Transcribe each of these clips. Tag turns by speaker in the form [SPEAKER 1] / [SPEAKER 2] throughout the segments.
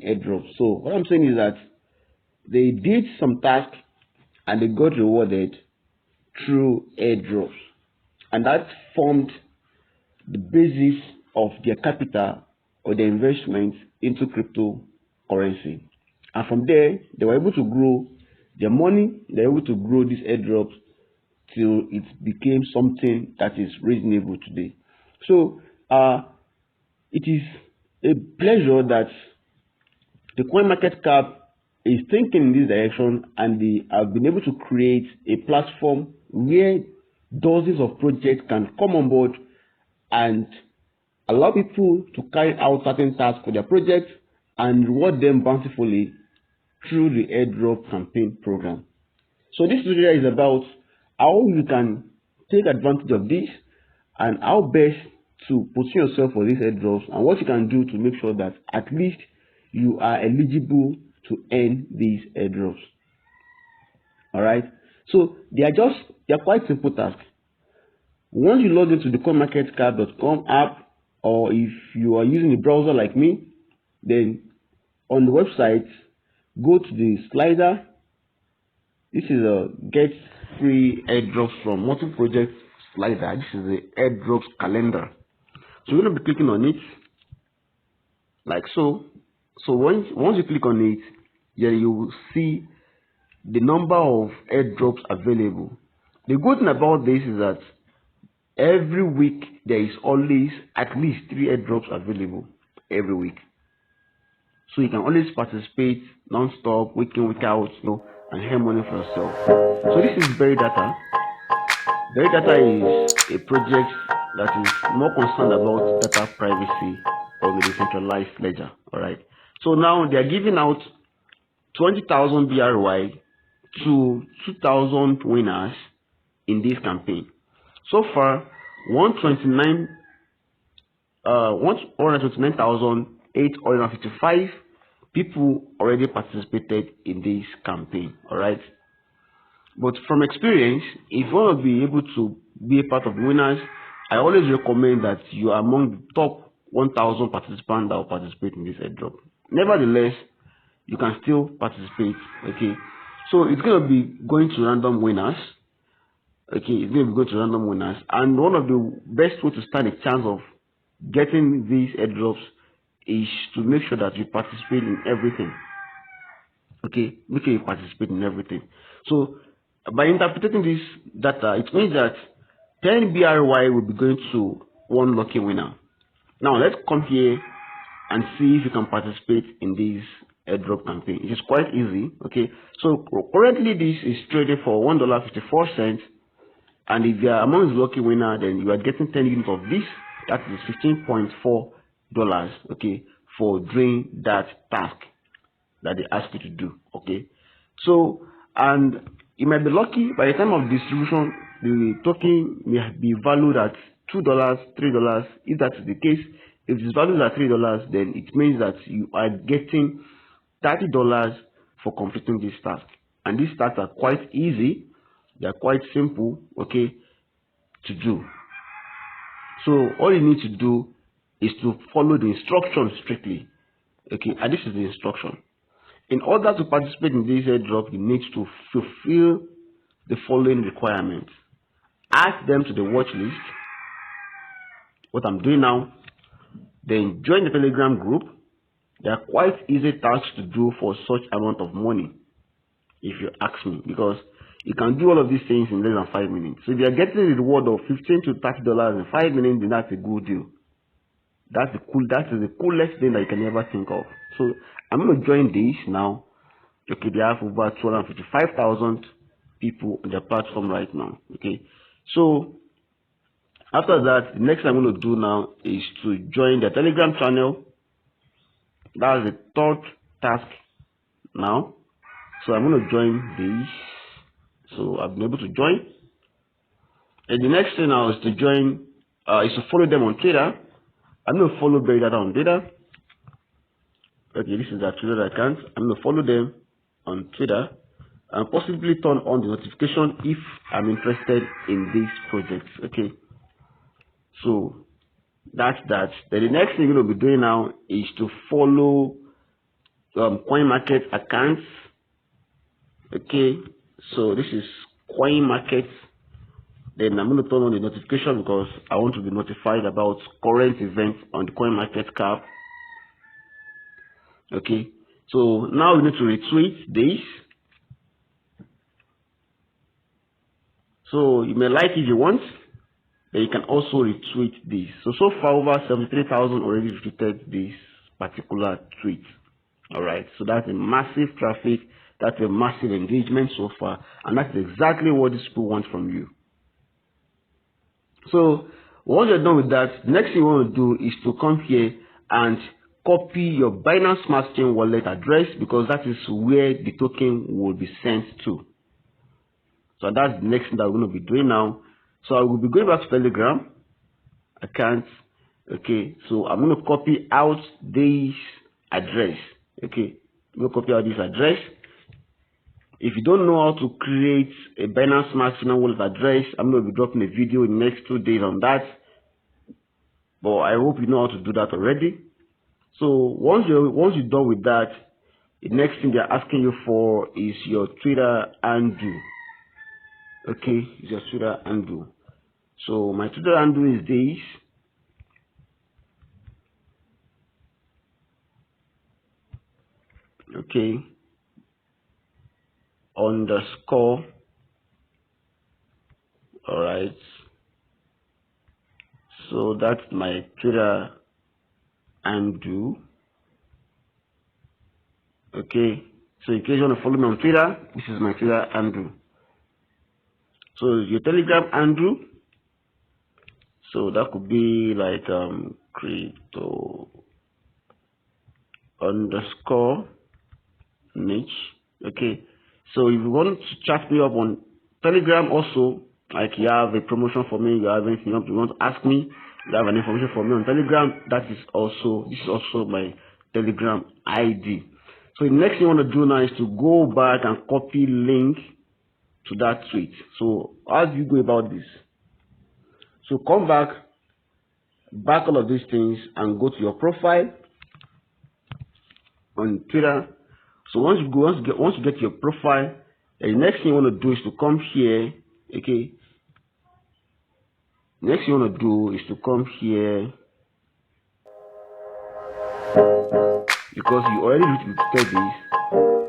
[SPEAKER 1] in airdrops. So what I'm saying is that they did some tasks and they got rewarded through airdrops, and that formed the basis of their capital or their investment into cryptocurrency. And from there, they were able to grow their money, they were able to grow these airdrops till it became something that is reasonable today. So it is a pleasure that the Coinmarketcap is thinking in this direction, and they have been able to create a platform where dozens of projects can come on board and allow people to carry out certain tasks for their projects and reward them bountifully through the airdrop campaign program. So this tutorial is about how you can take advantage of this and how best to position yourself for these airdrops and what you can do to make sure that at least you are eligible to earn these airdrops. Alright, so they are quite simple tasks. Once you log into the coinmarketcap.com app, or if you are using a browser like me, then on the website, go to the slider. This is a get free airdrops from multiple projects slider. This is the airdrops calendar. So you're going to be clicking on it like so. So once you click on it, then you will see the number of airdrops available. The good thing about this is that every week there is always at least 3 airdrops available every week. So you can always participate non-stop, week in, week out, and earn money for yourself. So this is Berry Data. Berry Data is a project that is more concerned about data privacy on the decentralized ledger. Alright. So now they are giving out 20,000 BRY to 2,000 winners in this campaign. So far, 129,855 people already participated in this campaign. Alright. But from experience, if you want to be able to be a part of the winners, I always recommend that you are among the top 1,000 participants that will participate in this airdrop. Nevertheless, you can still participate. Okay, so it's going to be going to random winners. Okay, it's going to be going to random winners, and one of the best way to stand a chance of getting these airdrops is to make sure that you participate in everything. Okay, make sure you participate in everything. So by interpreting this data, it means that 10 BRY will be going to one lucky winner. Now let's come here and see if you can participate in this airdrop campaign. It is quite easy. Okay, so currently this is trading for $1.54, and if you are among the lucky winner, then you are getting 10 units of this. That is $15.4. Okay, for doing that task that they ask you to do. Okay, so and you might be lucky by the time of distribution, the token may be valued at $2, $3. If that is the case, if it's valued at $3, then it means that you are getting $30 for completing this task. And these tasks are quite easy, they are quite simple, okay, to do. So all you need to do is to follow the instructions strictly. Okay, and this is the instruction. In order to participate in this airdrop, you need to fulfill the following requirements. Add them to the watch list, what I'm doing now, then join the Telegram group. They are quite easy tasks to do for such amount of money, if you ask me, because you can do all of these things in less than 5 minutes. So if you are getting a reward of $15 to $30 in 5 minutes, then that's a good deal. That is the coolest thing that you can ever think of. So I'm going to join this now. Okay, they have over 255,000 people on their platform right now. Okay, so after that, the next thing I'm going to do now is to join the Telegram channel. That's the third task now. So I'm going to join this. So I've been able to join. And the next thing now is to join, is to follow them on Twitter. I'm going to follow Berry Data on Twitter. Okay, this is their Twitter account. I'm going to follow them on Twitter and possibly turn on the notification if I'm interested in this project. Okay, so that's that. Then the next thing you're going to be doing now is to follow CoinMarket accounts. Okay, so this is CoinMarket. Then I'm going to turn on the notification because I want to be notified about current events on the CoinMarketCap. Okay, so now we need to retweet this. So you may like if you want, then you can also retweet this. So far over 73,000 already retweeted this particular tweet. Alright, so that's a massive traffic, that's a massive engagement so far, and that's exactly what these people want from you. So once you're done with that, next thing you want to do is to come here and copy your Binance Smart Chain wallet address, because that is where the token will be sent to. So that's the next thing that we're going to be doing now. So I will be going back to Telegram account. Okay, so I'm going to copy out this address. Okay, I'm going to copy out this address. If you don't know how to create a Binance Smart Chain wallet address, I'm going to be dropping a video in the next 2 days on that. But I hope you know how to do that already. So once you're done with that, the next thing they're asking you for is your Twitter handle. Okay, it's your Twitter handle. So my Twitter handle is this. Okay, underscore. Alright, so that's my Twitter handle. Okay, so in case you want to follow me on Twitter, this is my Twitter handle. So your Telegram handle, so that could be like crypto underscore niche. Okay, so if you want to chat me up on Telegram also, like you have a promotion for me, you have anything you want to ask me, you have an information for me on Telegram, this is also my Telegram ID. So the next thing you want to do now is to go back and copy link to that tweet. So how do you go about this? So come back all of these things and go to your profile on Twitter. So once you get your profile, the next thing you want to do is to come here. Okay, next thing you want to do is to come here, because you already retweeted this.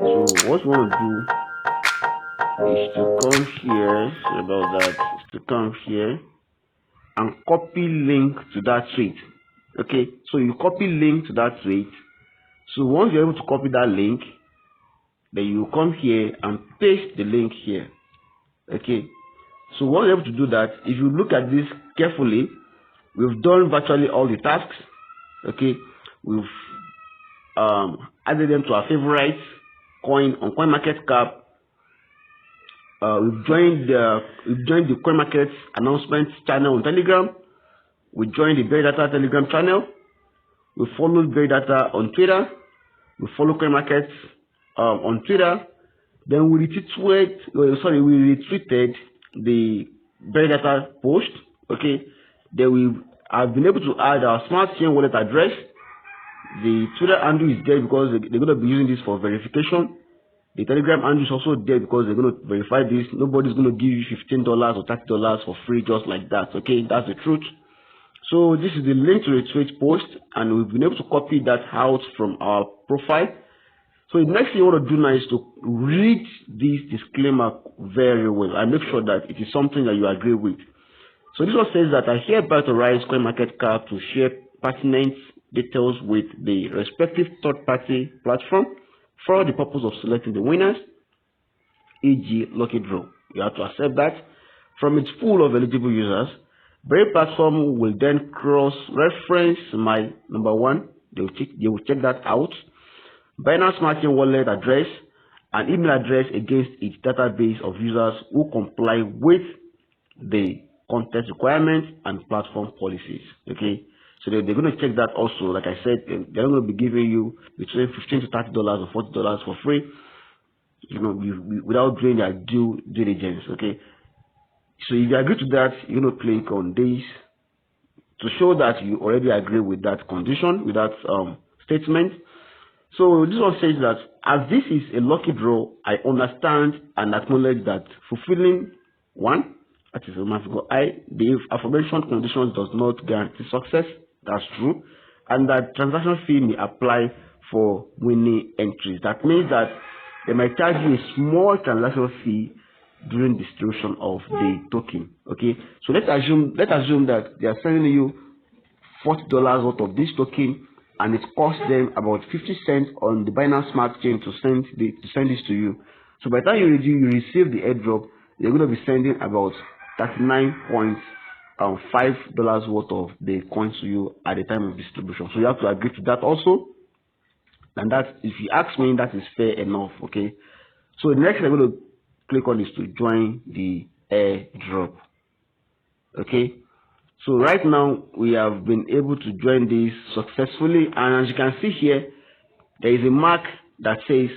[SPEAKER 1] So what you want to do is to come here. Sorry about that. Is to come here and copy link to that tweet. Okay, so you copy link to that tweet. So once you're able to copy that link, then you come here and paste the link here. Okay, so once you're able to do that, if you look at this carefully, we've done virtually all the tasks. Okay, we've added them to our favorite coin on CoinMarketCap. We've joined the CoinMarket announcement channel on Telegram. We joined the Data Telegram channel. We followed Data on Twitter. We follow CoinMarket on Twitter. Then we retweeted the Data post. Okay. Then we have been able to add our Smart Chain wallet address. The Twitter handle is there because they're going to be using this for verification. The Telegram handle is also there because they're going to verify this. Nobody's going to give you $15 or $30 for free just like that. Okay, that's the truth. So this is the link to the tweet post, and we've been able to copy that out from our profile. So the next thing you want to do now is to read this disclaimer very well and make sure that it is something that you agree with. So this one says that I hereby authorize CoinMarketCap to share pertinent details with the respective third-party platform for the purpose of selecting the winners, e.g. lucky draw. You have to accept that. From its pool of eligible users, the platform will then cross-reference my number one. They will check that out. Binance Smart Chain wallet address and email address against its database of users who comply with the contest requirements and platform policies. Okay, so they're going to check that also. Like I said, they're going to be giving you between $15 to $30 or $40 for free, without doing their due diligence. Okay, so if you agree to that, you're going to click on this to show that you already agree with that condition, with that statement. So this one says that as this is a lucky draw, I understand and acknowledge that fulfilling one, that is a mathematical the aforementioned conditions does not guarantee success. That's true. And that transaction fee may apply for winning entries. That means that they might charge you a small transaction fee during distribution of the token. Okay, so let's assume that they are sending you $40 worth of this token, and it costs them about 50 cents on the Binance Smart Chain to send this to you. So by the time you receive the airdrop, you're going to be sending about $39.5 worth of the coins to you at the time of distribution. So you have to agree to that also. And that, if you ask me, that is fair enough. Okay. So the next thing I'm going to click on is to join the airdrop. Okay. So right now we have been able to join this successfully, and as you can see here, there is a mark that says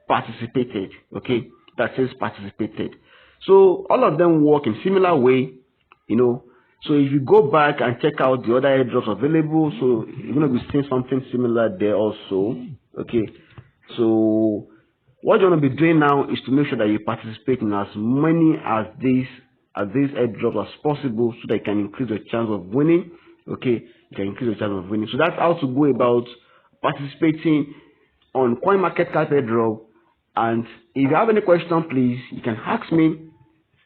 [SPEAKER 1] participated. Okay, that says participated. So all of them work in similar way, you know. So if you go back and check out the other airdrops available, so you're going to be seeing something similar there also. Okay, so what you want to be doing now is to make sure that you participate in as many as these airdrops as possible, so that you can increase your chance of winning. Okay, you can increase your chance of winning. So that's how to go about participating on Coinmarketcap Airdrop. And if you have any question, please, you can ask me.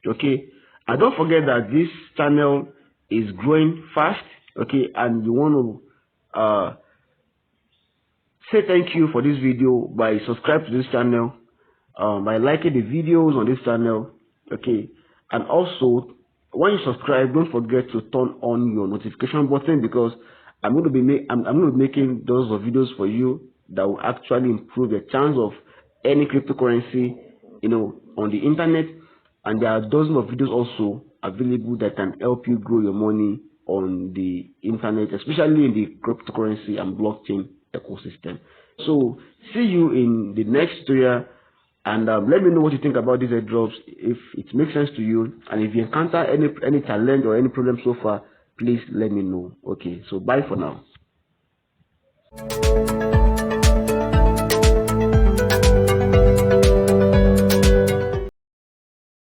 [SPEAKER 1] Okay, and don't forget that this channel is growing fast. Okay, and you want to say thank you for this video by subscribing to this channel, by liking the videos on this channel. Okay, and also when you subscribe, don't forget to turn on your notification button, because I'm going to be making those videos for you that will actually improve your chance of any cryptocurrency, you know, on the internet. And there are dozens of videos also available that can help you grow your money on the internet, especially in the cryptocurrency and blockchain ecosystem. So see you in the next tutorial, and let me know what you think about these airdrops, if it makes sense to you, and if you encounter any challenge or any problem so far, please let me know. Okay, so bye for now.